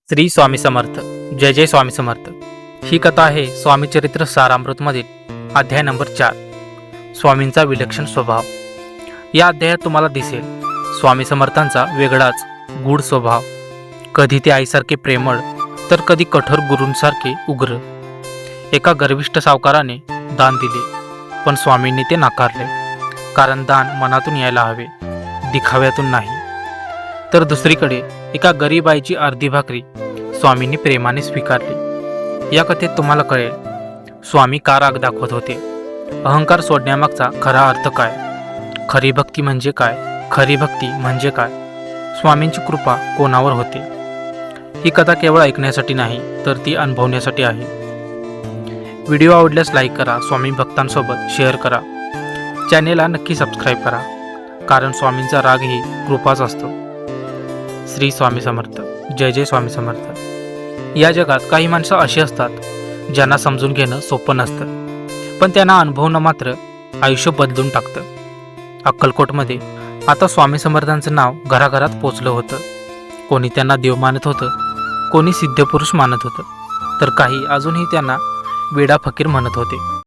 श्री स्वामी समर्थ. जय जय स्वामी समर्थ. ही कथा आहे स्वामी चरित्र सारामृतमधील अध्याय नंबर 4, स्वामींचा विलक्षण स्वभाव. या अध्यायात तुम्हाला दिसेल स्वामी समर्थांचा वेगळाच गूढ स्वभाव. कधी ते आईसारखे प्रेमळ तर कधी कठोर गुरूंसारखे उग्र. एका गर्विष्ठ सावकाराने दान दिले, पण स्वामींनी ते नाकारले, कारण दान मनातून यायला हवे, दिखाव्यातून नाही. तर दुसरीकडे एका गरीब आईची अर्धी भाकरी स्वामींनी प्रेमाने स्वीकारली. या कथेत तुम्हाला कळेल स्वामी का राग दाखवत होते, अहंकार सोडण्यामागचा खरा अर्थ काय, खरी भक्ती म्हणजे काय, खरी भक्ती म्हणजे काय, स्वामींची कृपा कोणावर होते. ही कथा केवळ ऐकण्यासाठी नाही, तर ती अनुभवण्यासाठी आहे. व्हिडिओ आवडल्यास लाईक करा, स्वामी भक्तांसोबत शेअर करा, चॅनेलला नक्की सबस्क्राईब करा, कारण स्वामींचा राग ही कृपाच असतो. श्री स्वामी समर्थ. जय जय स्वामी समर्थ. या जगात काही माणसं अशी असतात ज्यांना समजून घेणं सोपं नसतं, पण त्यांना अनुभवणं मात्र आयुष्य बदलून टाकतं. अक्कलकोटमध्ये आता स्वामी समर्थांचं नाव घराघरात पोचलं होतं. कोणी त्यांना देव मानत होतं, कोणी सिद्धपुरुष मानत होतं, तर काही अजूनही त्यांना वेडा फकीर म्हणत होते.